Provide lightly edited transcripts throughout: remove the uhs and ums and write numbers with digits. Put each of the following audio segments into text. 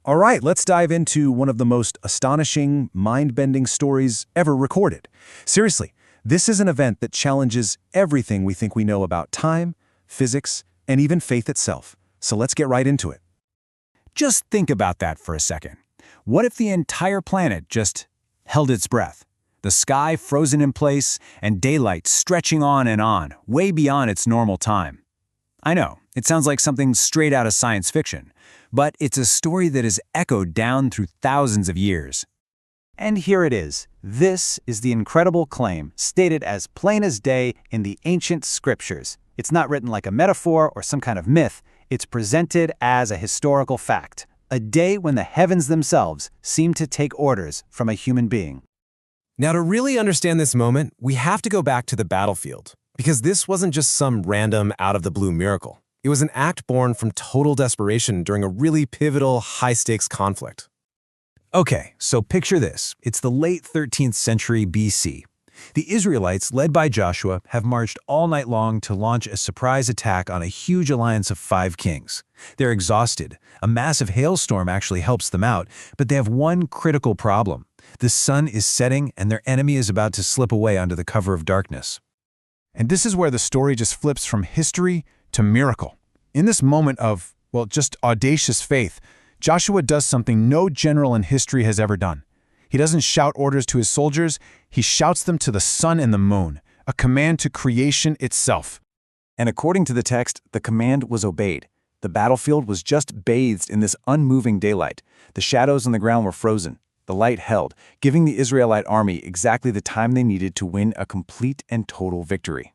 All right, let's dive into one of the most astonishing, mind-bending stories ever recorded. Seriously, this is an event that challenges everything we think we know about time, physics, and even faith itself. So let's get right into it. Just think about that for a second. What if the entire planet just held its breath? The sky frozen in place and daylight stretching on, way beyond its normal time. I know, it sounds like something straight out of science fiction, but it's a story that is echoed down through thousands of years. And here it is. This is the incredible claim, stated as plain as day in the ancient scriptures. It's not written like a metaphor or some kind of myth. It's presented as a historical fact. A day when the heavens themselves seem to take orders from a human being. Now, to really understand this moment, we have to go back to the battlefield, because this wasn't just some random, out-of-the-blue miracle. It was an act born from total desperation during a really pivotal, high-stakes conflict. Okay, so picture this. It's the late 13th century BC. The Israelites, led by Joshua, have marched all night long to launch a surprise attack on a huge alliance of 5 kings. They're exhausted. A massive hailstorm actually helps them out, but they have one critical problem. The sun is setting and their enemy is about to slip away under the cover of darkness. And this is where the story just flips from history to miracle. In this moment of, well, just audacious faith, Joshua does something no general in history has ever done. He doesn't shout orders to his soldiers, he shouts them to the sun and the moon, a command to creation itself. And according to the text, the command was obeyed. The battlefield was just bathed in this unmoving daylight. The shadows on the ground were frozen. The light held, giving the Israelite army exactly the time they needed to win a complete and total victory.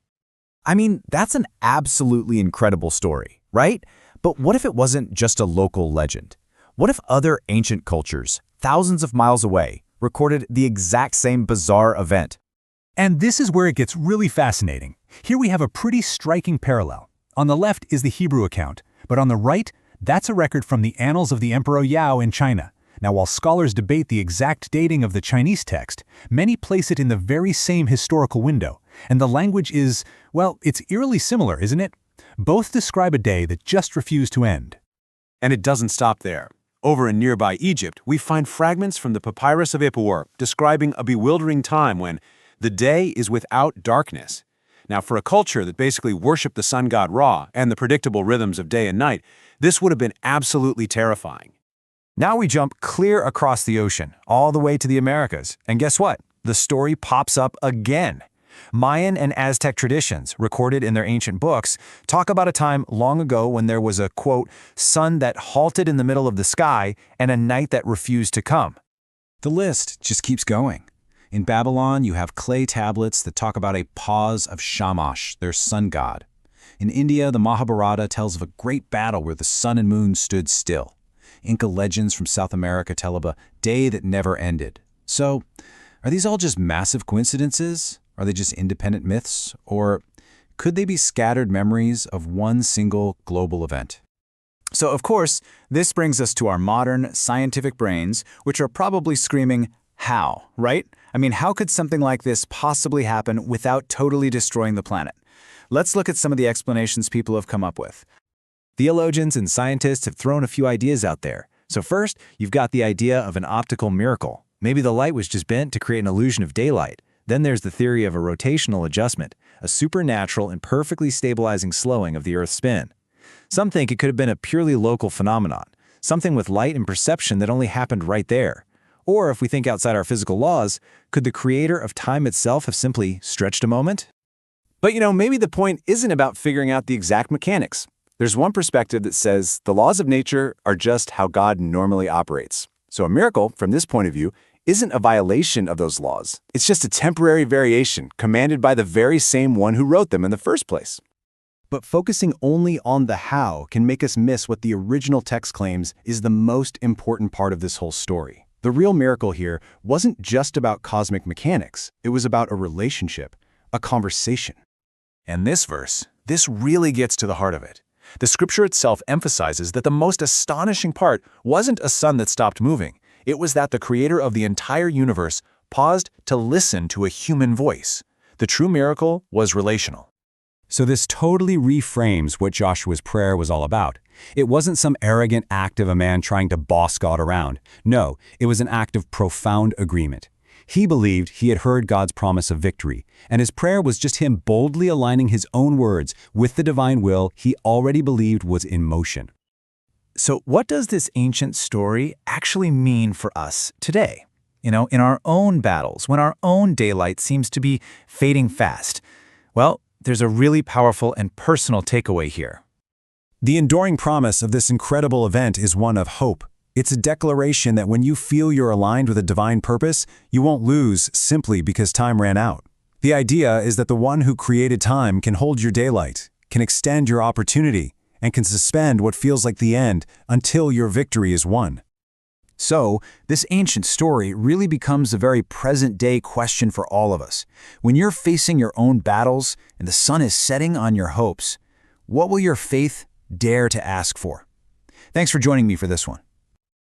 I mean, that's an absolutely incredible story, right? But what if it wasn't just a local legend? What if other ancient cultures, thousands of miles away, recorded the exact same bizarre event? And this is where it gets really fascinating. Here we have a pretty striking parallel. On the left is the Hebrew account, but on the right, that's a record from the Annals of the Emperor Yao in China. Now, while scholars debate the exact dating of the Chinese text, many place it in the very same historical window. And the language is, well, it's eerily similar, isn't it? Both describe a day that just refused to end. And it doesn't stop there. Over in nearby Egypt, we find fragments from the Papyrus of Ipuwer describing a bewildering time when the day is without darkness. Now, for a culture that basically worshipped the sun god Ra and the predictable rhythms of day and night, this would have been absolutely terrifying. Now we jump clear across the ocean, all the way to the Americas. And guess what? The story pops up again. Mayan and Aztec traditions, recorded in their ancient books, talk about a time long ago when there was a, quote, sun that halted in the middle of the sky and a night that refused to come. The list just keeps going. In Babylon, you have clay tablets that talk about a pause of Shamash, their sun god. In India, the Mahabharata tells of a great battle where the sun and moon stood still. Inca legends from South America tell of a day that never ended. So, are these all just massive coincidences? Are they just independent myths? Or could they be scattered memories of one single global event? So, of course, this brings us to our modern scientific brains, which are probably screaming, how, right? I mean, how could something like this possibly happen without totally destroying the planet? Let's look at some of the explanations people have come up with. Theologians and scientists have thrown a few ideas out there. So first, you've got the idea of an optical miracle. Maybe the light was just bent to create an illusion of daylight. Then there's the theory of a rotational adjustment, a supernatural and perfectly stabilizing slowing of the Earth's spin. Some think it could have been a purely local phenomenon, something with light and perception that only happened right there. Or if we think outside our physical laws, could the creator of time itself have simply stretched a moment? But maybe the point isn't about figuring out the exact mechanics. There's one perspective that says the laws of nature are just how God normally operates. So a miracle, from this point of view, isn't a violation of those laws. It's just a temporary variation commanded by the very same one who wrote them in the first place. But focusing only on the how can make us miss what the original text claims is the most important part of this whole story. The real miracle here wasn't just about cosmic mechanics. It was about a relationship, a conversation. And this verse, this really gets to the heart of it. The scripture itself emphasizes that the most astonishing part wasn't a sun that stopped moving. It was that the creator of the entire universe paused to listen to a human voice. The true miracle was relational. So this totally reframes what Joshua's prayer was all about. It wasn't some arrogant act of a man trying to boss God around. No, it was an act of profound agreement. He believed he had heard God's promise of victory, and his prayer was just him boldly aligning his own words with the divine will he already believed was in motion. So what does this ancient story actually mean for us today? In our own battles, when our own daylight seems to be fading fast? Well, there's a really powerful and personal takeaway here. The enduring promise of this incredible event is one of hope. It's a declaration that when you feel you're aligned with a divine purpose, you won't lose simply because time ran out. The idea is that the one who created time can hold your daylight, can extend your opportunity, and can suspend what feels like the end until your victory is won. So, this ancient story really becomes a very present-day question for all of us. When you're facing your own battles and the sun is setting on your hopes, what will your faith dare to ask for? Thanks for joining me for this one.